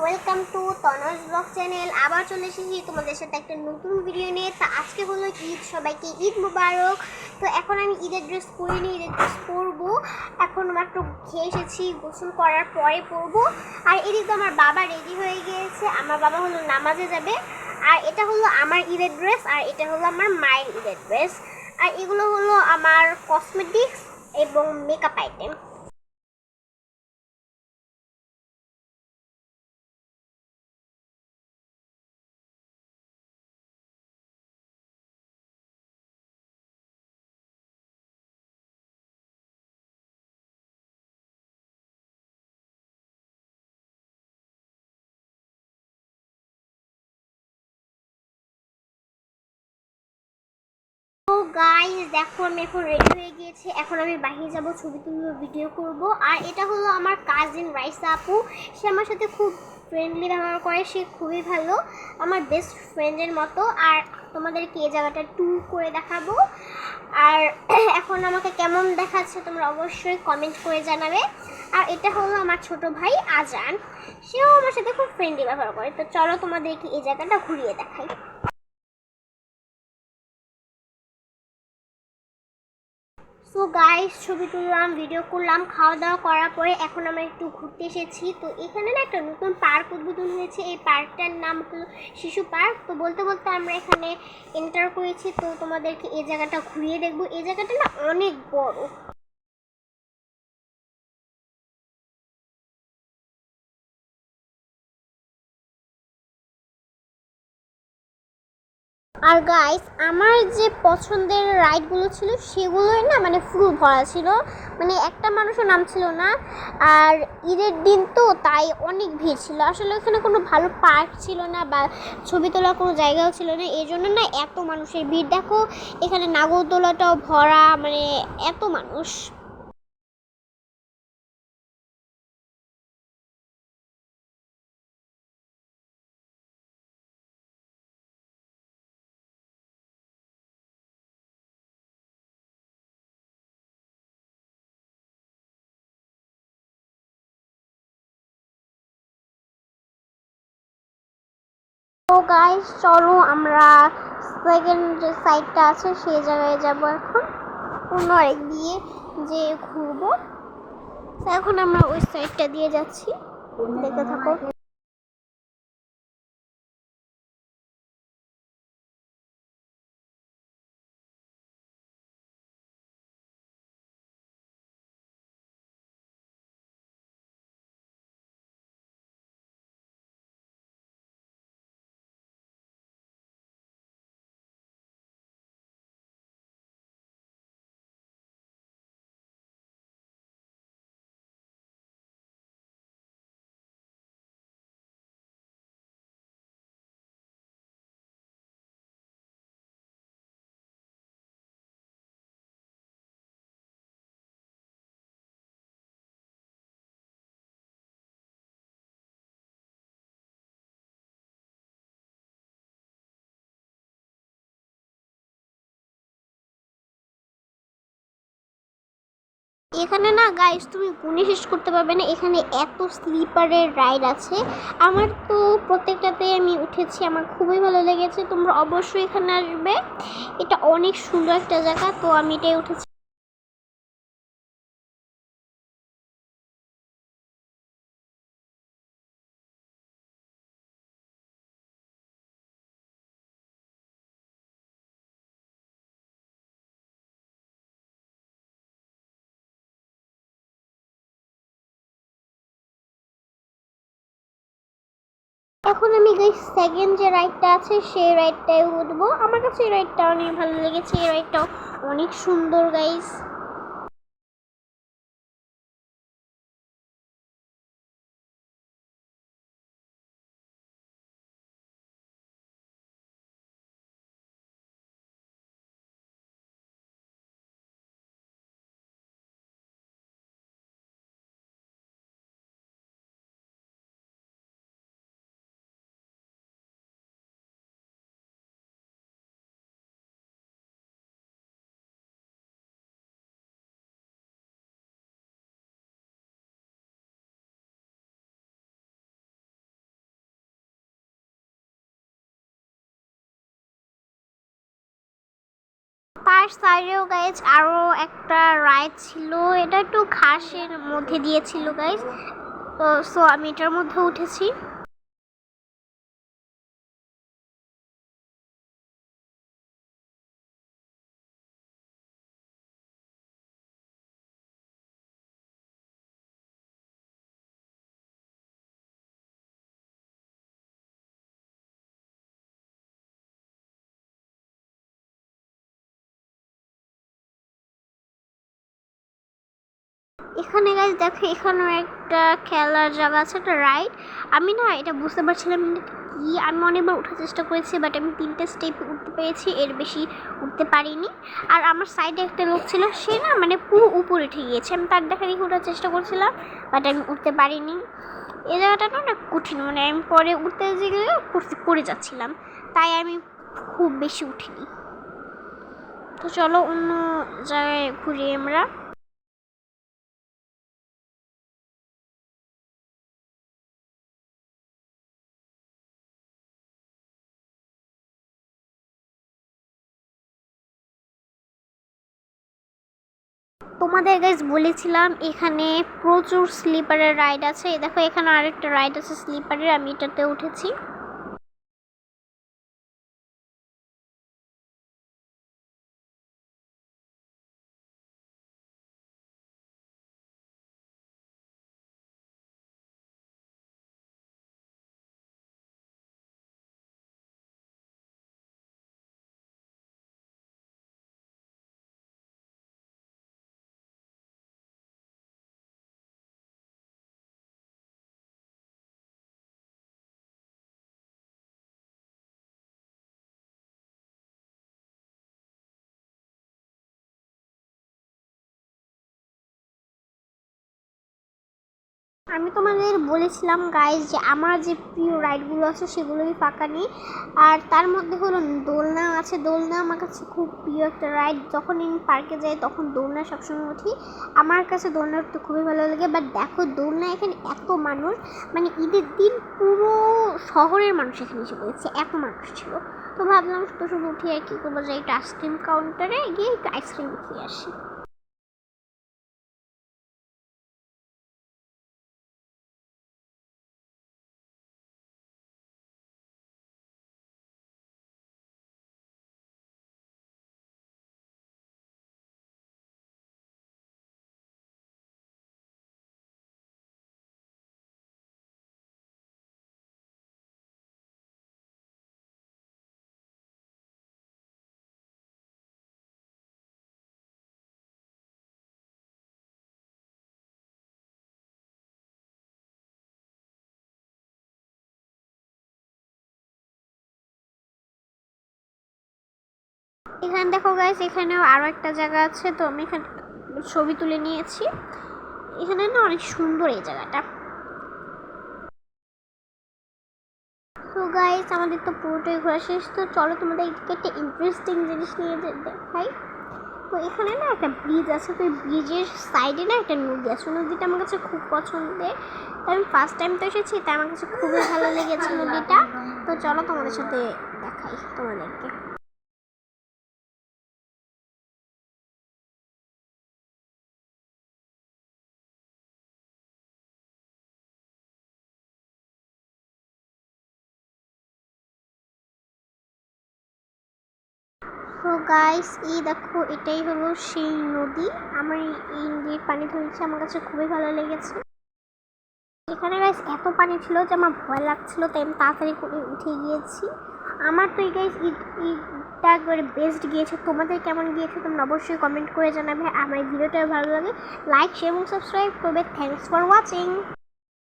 Welcome to Tanoj blog channel. আবার চলে এসেছি তোমাদের সাথে একটা নতুন ভিডিও নিয়ে। তা আজকে হলো ঈদ, সবাইকে ঈদ মুবারক। তো এখন আমি ঈদের ড্রেস পরিনি, ঈদের ড্রেস পরবো। এখন মাত্র খেয়ে এসেছি, গোসল করার পরে পরবো। আর এদিকে আমার বাবা রেডি হয়ে গিয়েছে, আমার বাবা হলো নামাজে যাবে। আর এটা হলো আমার ঈদের ড্রেস, আর এটা হলো আমার মায়ের ঈদের ড্রেস। আর এগুলো হলো আমার কসমেটিক্স এবং মেকআপ আইটেম। তো গাইস দেখো, আমি এখন রেডি হয়ে গিয়েছি। এখন আমি বাইরে যাব, ছবি তুলবো, ভিডিও করব। আর এটা হলো আমার কাজিন রাইসা আপু। সে আমার সাথে খুব ফ্রেন্ডলি ব্যবহার করে, সে খুবই ভালো, আমার বেস্ট ফ্রেন্ডের মতো। আর তোমাদেরকে এই জায়গাটা ট্যুর করে দেখাবো। আর এখন আমাকে কেমন দেখাচ্ছে তোমরা অবশ্যই কমেন্ট করে জানাবে। আর এটা হলো আমার ছোট ভাই আজান, সেও আমার সাথে খুব ফ্রেন্ডলি ব্যবহার করে। তো চলো তোমাদেরকে এই জায়গাটা ঘুরিয়ে দেখাই। সো গাইস, ছবি তুললাম, ভিডিও করলাম, খাওয়া দাওয়া করার পরে এখন আমরা একটু ঘুরতে এসেছি। তো এখানে না একটা নতুন পার্ক উদ্বোধন হয়েছে, এই পার্কটার নাম হলো শিশু পার্ক। তো বলতে বলতে আমরা এখানে এন্টার করেছি। তো তোমাদেরকে এই জায়গাটা ঘুরিয়ে দেখবো। এই জায়গাটা না অনেক বড়। আর গাইস, আমার যে পছন্দের রাইডগুলো ছিল সেগুলোই না মানে ফুল ভরা ছিল, মানে একটা মানুষও নামছিল না। আর ঈদের দিন তো তাই অনেক ভিড় ছিল। আসলে ওখানে কোনো ভালো পার্ক ছিল না বা ছবি তোলার কোনো জায়গাও ছিল না, এই জন্য না এত মানুষের ভিড়। দেখো এখানে নাগরদোলাটাও ভরা, মানে এত মানুষ। তো গাইস চলো আমরা সেকেন্ড যে সাইডটা আছে সেই জায়গায় যাব। এখন অন্য আরেক দিয়ে যে ঘুরবো। তো এখন আমরা ওই সাইডটা দিয়ে যাচ্ছি, দেখতে থাকো। এখানে না গাইস তুমি গুনে শেষ করতে পারবে না, এখানে এত স্লিপারের রাইড আছে। আমার তো প্রত্যেকটাতে আমি উঠেছি, আমার খুবই ভালো লেগেছে। তোমরা অবশ্যই এখানে আসবে, এটা অনেক সুন্দর একটা জায়গা। তো আমি এটাই উঠেছি। এখন আমি গাইস সেকেন্ড যে রাইডটা আছে সেই রাইডটাই উঠবো। আমার কাছে এই রাইডটা অনেক ভালো লেগেছে, এই রাইডটাও অনেক সুন্দর গাইস। তার সাইডেও গাইজ আরও একটা রাইড ছিল, এটা একটু ঘাসের মধ্যে দিয়েছিল গাইজ। তো সো আমি এটার মধ্যে উঠেছি। এখানে গাইজ দেখো, এখানেও একটা খেলার জায়গা আছে, একটা রাইড। আমি না এটা বুঝতে পারছিলাম কি, আমি অনেকবার ওঠার চেষ্টা করেছি, বাট আমি 3টে স্টেপ উঠতে পেরেছি, এর বেশি উঠতে পারিনি। আর আমার সাইডে একটা লোক ছিল, সে না মানে পুরো উপরে উঠে গিয়েছে। আমি তার দেখা দেখে ওঠার চেষ্টা করছিলাম, বাট আমি উঠতে পারিনি। এই জায়গাটা না অনেক কঠিন, মানে আমি পরে উঠতে গেলে পড়ে যাচ্ছিলাম, তাই আমি খুব বেশি উঠিনি। তো চলো অন্য জায়গায় ঘুরি আমরা। তোমাদের গাইজ বলেছিলাম এখানে প্রচুর স্লিপারের রাইড আছে। দেখো এখানে আরেকটা রাইড আছে স্লিপারের, আমি এটাতে উঠেছি। আমি তোমাদের বলেছিলাম গাইজ যে আমার যে প্রিয় রাইডগুলো আছে সেগুলোই ফাঁকা নেই। আর তার মধ্যে হলো দোলনা আছে। দোলনা আমার কাছে খুব প্রিয় একটা রাইড। যখন আমি পার্কে যাই তখন দোলনা সবসময় উঠি। আমার কাছে দোলনা উঠতে খুবই ভালো লাগে। বাট দেখো দোলনা এখানে এত মানুষ, মানে ঈদের দিন পুরো শহরের মানুষ এখানে এসে পড়েছে, এত মানুষ ছিল। তো ভাবলাম শুধু শুধু উঠি আর কী করবো, যাই একটু আইসক্রিম কাউন্টারে গিয়ে একটু আইসক্রিম খেয়ে আসি। এখানে দেখো গাইস, এখানেও আরও একটা জায়গা আছে। তো আমি এখানে ছবি তুলে নিয়েছি। এখানে না অনেক সুন্দর এই জায়গাটা। তো গাইস আমাদের তো পুরোটাই ঘোরা শেষ। তো চলো তোমাদের একটা ইন্টারেস্টিং জিনিস নিয়ে দেখাই। তো এখানে না একটা ব্রিজ আছে। তো এই ব্রিজের সাইডে না একটা নদী আছে। নদীটা আমার কাছে খুব পছন্দের। তো আমি ফার্স্ট টাইম তো এসেছি, তাই আমার কাছে খুবই ভালো লেগেছে নদীটা। তো চলো তোমাদের সাথে দেখাই তোমাদেরকে। তো গাইস এই দেখো, এটাই হলো সেই নদী। আমার এই নদীর পানি ধরেছে, আমার কাছে খুবই ভালো লেগেছে। এখানে গাইস এত পানি ছিল যে আমার ভয় লাগছিল, তাই আমি তাড়াতাড়ি করে উঠে গিয়েছি। আমার তো এই গাইস ঈদটা একবারে বেস্ট গিয়েছে। তোমাদের কেমন গিয়েছে তোমরা অবশ্যই কমেন্ট করে জানাবে। আমার ভিডিওটা ভালো লাগে লাইক শেয়ার এবং সাবস্ক্রাইব করবে। Thanks for watching.